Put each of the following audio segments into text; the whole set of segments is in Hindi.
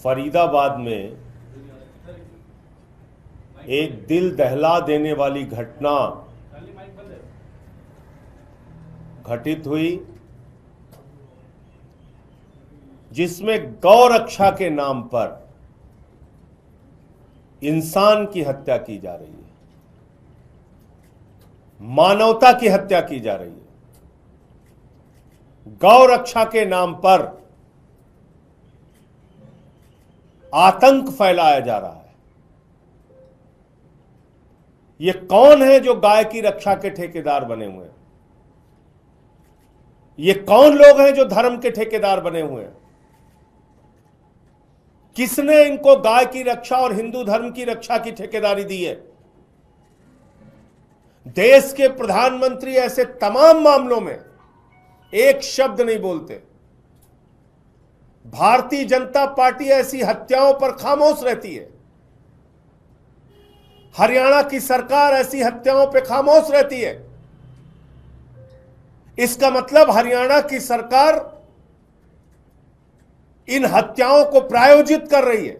फरीदाबाद में एक दिल दहला देने वाली घटना घटित हुई, जिसमें गौ रक्षा के नाम पर इंसान की हत्या की जा रही है, मानवता की हत्या की जा रही है। गौ रक्षा के नाम पर आतंक फैलाया जा रहा है। ये कौन है जो गाय की रक्षा के ठेकेदार बने हुए हैं? ये कौन लोग हैं जो धर्म के ठेकेदार बने हुए हैं? किसने इनको गाय की रक्षा और हिंदू धर्म की रक्षा की ठेकेदारी दी है? देश के प्रधानमंत्री ऐसे तमाम मामलों में एक शब्द नहीं बोलते। भारतीय जनता पार्टी ऐसी हत्याओं पर खामोश रहती है। हरियाणा की सरकार ऐसी हत्याओं पर खामोश रहती है। इसका मतलब हरियाणा की सरकार इन हत्याओं को प्रायोजित कर रही है,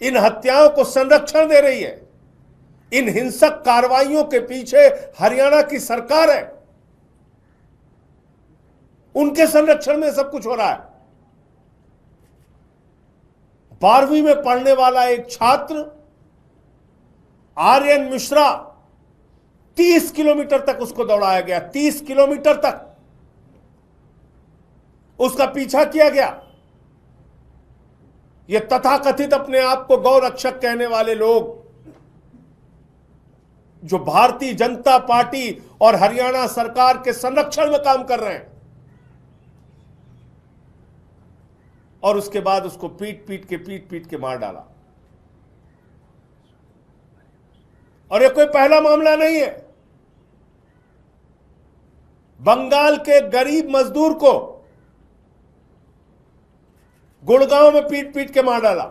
इन हत्याओं को संरक्षण दे रही है। इन हिंसक कार्रवाइयों के पीछे हरियाणा की सरकार है, उनके संरक्षण में सब कुछ हो रहा है। 12वीं में पढ़ने वाला एक छात्र आर्यन मिश्रा, 30 किलोमीटर तक उसको दौड़ाया गया, 30 किलोमीटर तक उसका पीछा किया गया। ये तथाकथित अपने आप को गौ रक्षक कहने वाले लोग, जो भारतीय जनता पार्टी और हरियाणा सरकार के संरक्षण में काम कर रहे हैं, और उसके बाद उसको पीट पीट के मार डाला। और ये कोई पहला मामला नहीं है। बंगाल के गरीब मजदूर को गुड़गांव में पीट पीट के मार डाला।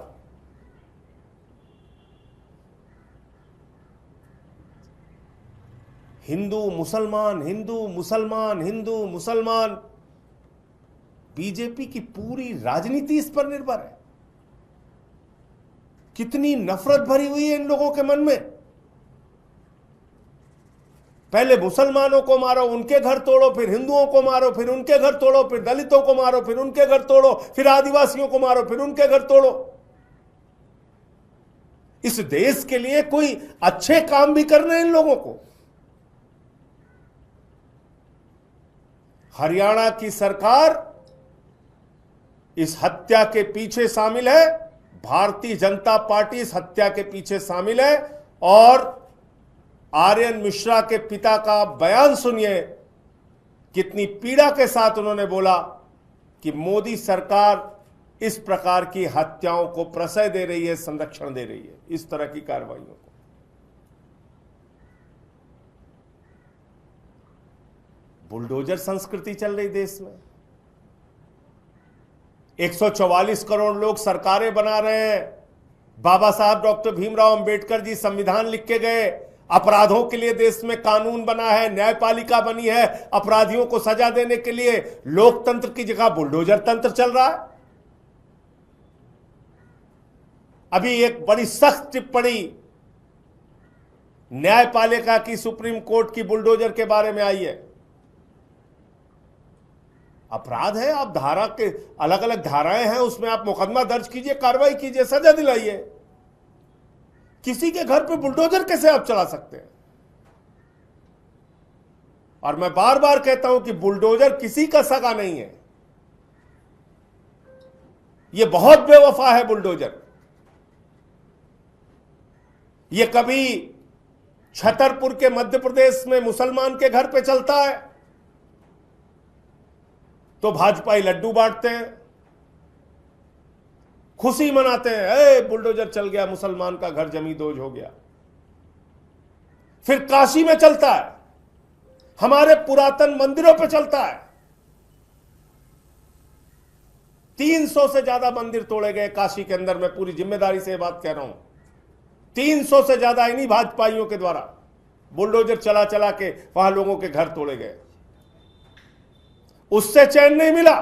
हिंदू मुसलमान, हिंदू मुसलमान, हिंदू मुसलमान, बीजेपी की पूरी राजनीति इस पर निर्भर है। कितनी नफरत भरी हुई है इन लोगों के मन में। पहले मुसलमानों को मारो, उनके घर तोड़ो, फिर हिंदुओं को मारो, फिर उनके घर तोड़ो, फिर दलितों को मारो, फिर उनके घर तोड़ो, फिर आदिवासियों को मारो, फिर उनके घर तोड़ो। इस देश के लिए कोई अच्छे काम भी करने हैं इन लोगों को। हरियाणा की सरकार इस हत्या के पीछे शामिल है, भारतीय जनता पार्टी इस हत्या के पीछे शामिल है। और आर्यन मिश्रा के पिता का बयान सुनिए, कितनी पीड़ा के साथ उन्होंने बोला कि मोदी सरकार इस प्रकार की हत्याओं को प्रश्रय दे रही है, संरक्षण दे रही है, इस तरह की कार्रवाइयों को। बुलडोजर संस्कृति चल रही देश में। 144 करोड़ लोग सरकारें बना रहे हैं। बाबा साहब डॉक्टर भीमराव अंबेडकर जी संविधान लिख के गए। अपराधों के लिए देश में कानून बना है, न्यायपालिका बनी है। अपराधियों को सजा देने के लिए लोकतंत्र की जगह बुलडोजर तंत्र चल रहा है। अभी एक बड़ी सख्त टिप्पणी न्यायपालिका की सुप्रीम कोर्ट की बुलडोजर के बारे में आई है। अपराध है, आप धारा के अलग अलग धाराएं हैं, उसमें आप मुकदमा दर्ज कीजिए, कार्रवाई कीजिए, सजा दिलाइए। किसी के घर पे बुलडोजर कैसे आप चला सकते हैं? और मैं बार बार कहता हूं कि बुलडोजर किसी का सगा नहीं है। यह बहुत बेवफा है बुलडोजर। यह कभी छतरपुर के मध्य प्रदेश में मुसलमान के घर पे चलता है तो भाजपाई लड्डू बांटते हैं, खुशी मनाते हैं, ए बुलडोजर चल गया, मुसलमान का घर जमींदोज हो गया। फिर काशी में चलता है, हमारे पुरातन मंदिरों पे चलता है। 300 से ज्यादा मंदिर तोड़े गए काशी के अंदर, मैं पूरी जिम्मेदारी से बात कह रहा हूं। 300 से ज्यादा इन्हीं भाजपाइयों के द्वारा बुलडोजर चला चला के वहां लोगों के घर तोड़े गए। उससे चैन नहीं मिला।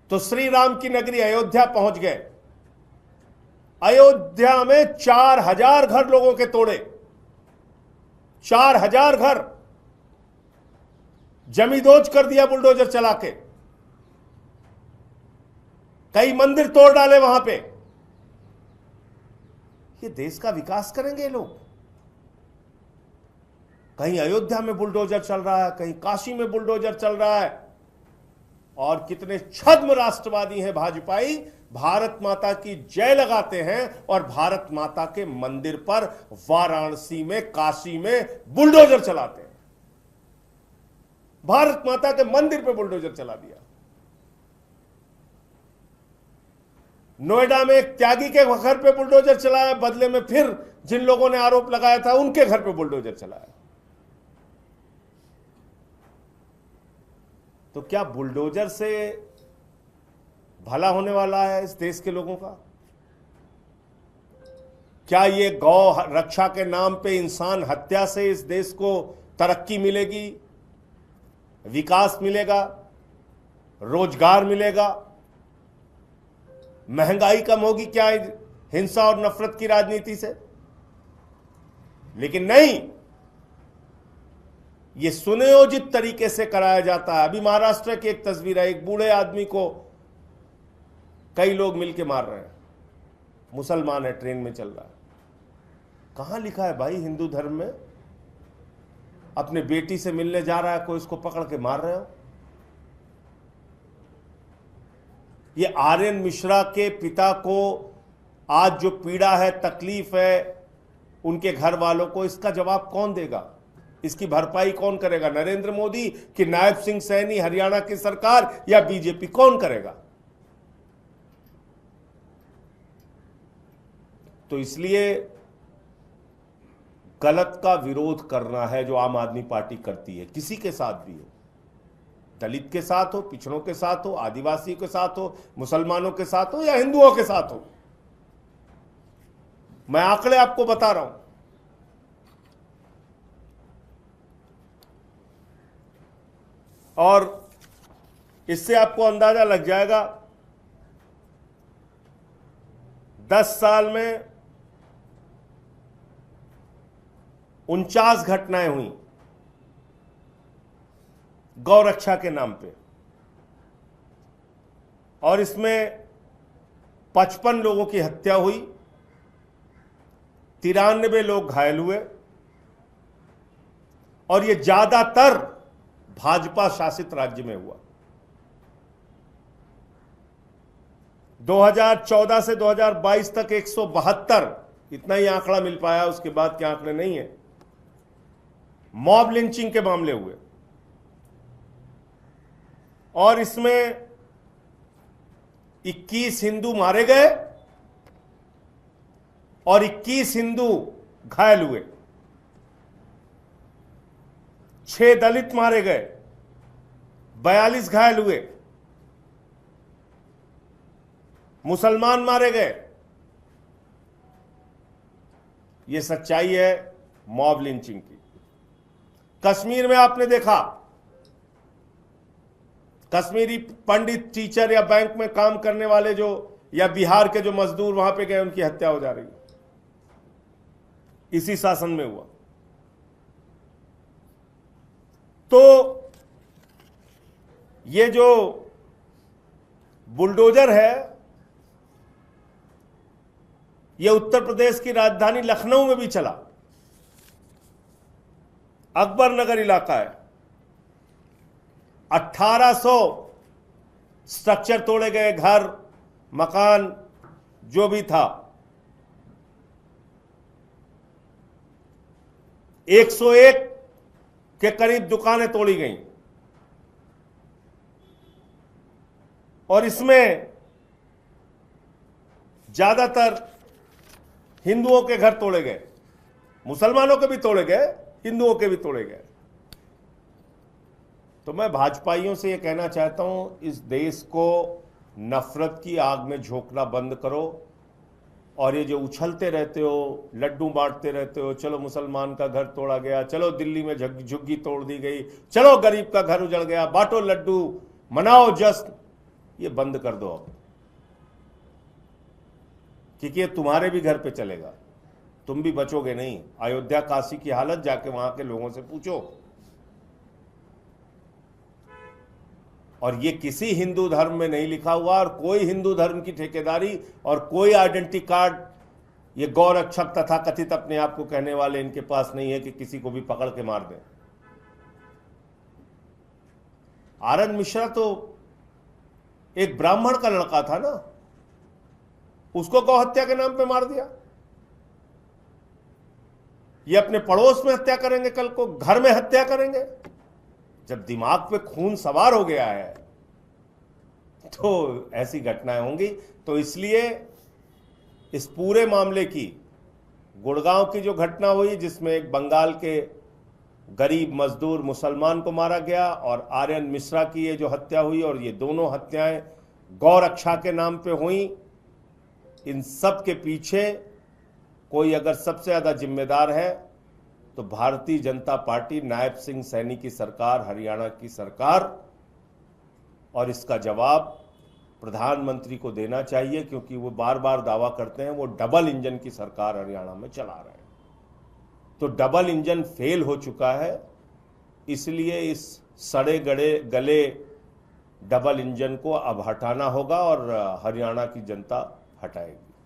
तो श्री राम की नगरी अयोध्या पहुंच गए। अयोध्या में 4000 घर लोगों के तोड़े, 4000 घर जमींदोज कर दिया बुलडोजर चला के। कई मंदिर तोड़ डाले वहां पे। ये देश का विकास करेंगे ये लोग? कहीं अयोध्या में बुलडोजर चल रहा है, कहीं काशी में बुलडोजर चल रहा है। और कितने छद्म राष्ट्रवादी हैं भाजपाई, भारत माता की जय लगाते हैं और भारत माता के मंदिर पर वाराणसी में, काशी में बुलडोजर चलाते हैं। भारत माता के मंदिर पे बुलडोजर चला दिया। नोएडा में एक त्यागी के घर पे बुलडोजर चलाया, बदले में फिर जिन लोगों ने आरोप लगाया था उनके घर पे बुलडोजर चलाया। तो क्या बुलडोजर से भला होने वाला है इस देश के लोगों का? क्या ये गौ रक्षा के नाम पे इंसान हत्या से इस देश को तरक्की मिलेगी, विकास मिलेगा, रोजगार मिलेगा, महंगाई कम होगी क्या हिंसा और नफरत की राजनीति से? लेकिन नहीं, ये सुनियोजित तरीके से कराया जाता है। अभी महाराष्ट्र की एक तस्वीर है, एक बूढ़े आदमी को कई लोग मिलके मार रहे हैं, मुसलमान है, ट्रेन में चल रहा है। कहां लिखा है भाई हिंदू धर्म में अपने बेटी से मिलने जा रहा है कोई, उसको पकड़ के मार रहे हो? ये आर्यन मिश्रा के पिता को आज जो पीड़ा है, तकलीफ है उनके घर वालों को, इसका जवाब कौन देगा? इसकी भरपाई कौन करेगा? नरेंद्र मोदी कि नायब सिंह सैनी, हरियाणा की सरकार या बीजेपी? कौन करेगा? तो इसलिए गलत का विरोध करना है जो आम आदमी पार्टी करती है, किसी के साथ भी हो, दलित के साथ हो, पिछड़ों के साथ हो, आदिवासी के साथ हो, मुसलमानों के साथ हो या हिंदुओं के साथ हो। मैं आंकड़े आपको बता रहा हूं। और इससे आपको अंदाजा लग जाएगा 10 साल में 49 घटनाएं हुई गौ रक्षा के नाम पे, और इसमें 55 लोगों की हत्या हुई, 93 लोग घायल हुए, और ये ज्यादातर भाजपा शासित राज्य में हुआ। 2014 से 2022 तक 172, इतना ही आंकड़ा मिल पाया, उसके बाद के आंकड़े नहीं है, मॉब लिंचिंग के मामले हुए। और इसमें 21 हिंदू मारे गए और 21 हिंदू घायल हुए, 6 दलित मारे गए, 42 घायल हुए, मुसलमान मारे गए। यह सच्चाई है मॉब लिंचिंग की। कश्मीर में आपने देखा, कश्मीरी पंडित, टीचर या बैंक में काम करने वाले जो, या बिहार के जो मजदूर वहां पे गए, उनकी हत्या हो जा रही है। इसी शासन में हुआ। तो ये जो बुलडोजर है, ये उत्तर प्रदेश की राजधानी लखनऊ में भी चला। अकबर नगर इलाका है, 1800 स्ट्रक्चर तोड़े गए, घर, मकान जो भी था। 101 के करीब दुकानें तोड़ी गईं, और इसमें ज्यादातर हिंदुओं के घर तोड़े गए, मुसलमानों के भी तोड़े गए, हिंदुओं के भी तोड़े गए। तो मैं भाजपाइयों से यह कहना चाहता हूं, इस देश को नफरत की आग में झोंकना बंद करो। और ये जो उछलते रहते हो, लड्डू बांटते रहते हो, चलो मुसलमान का घर तोड़ा गया, चलो दिल्ली में झुग्गी तोड़ दी गई, चलो गरीब का घर उजड़ गया, बांटो लड्डू, मनाओ जश्न, ये बंद कर दो अब, क्योंकि ये तुम्हारे भी घर पे चलेगा, तुम भी बचोगे नहीं। अयोध्या काशी की हालत जाके वहां के लोगों से पूछो। और ये किसी हिंदू धर्म में नहीं लिखा हुआ, और कोई हिंदू धर्म की ठेकेदारी और कोई आइडेंटिटी कार्ड ये गौरक्षक तथा कथित अपने आप को कहने वाले इनके पास नहीं है कि किसी को भी पकड़ के मार दें। आर.एन. मिश्रा तो एक ब्राह्मण का लड़का था ना, उसको गौ हत्या के नाम पे मार दिया। ये अपने पड़ोस में हत्या करेंगे, कल को घर में हत्या करेंगे। जब दिमाग पे खून सवार हो गया है तो ऐसी घटनाएं होंगी। तो इसलिए इस पूरे मामले की, गुड़गांव की जो घटना हुई जिसमें एक बंगाल के गरीब मजदूर मुसलमान को मारा गया, और आर्यन मिश्रा की ये जो हत्या हुई, और ये दोनों हत्याएं गौरक्षा के नाम पे हुई, इन सब के पीछे कोई अगर सबसे ज्यादा जिम्मेदार है तो भारतीय जनता पार्टी, नायब सिंह सैनी की सरकार, हरियाणा की सरकार। और इसका जवाब प्रधानमंत्री को देना चाहिए, क्योंकि वो बार बार दावा करते हैं वो डबल इंजन की सरकार हरियाणा में चला रहे हैं। तो डबल इंजन फेल हो चुका है, इसलिए इस सड़े गले डबल इंजन को अब हटाना होगा, और हरियाणा की जनता हटाएगी।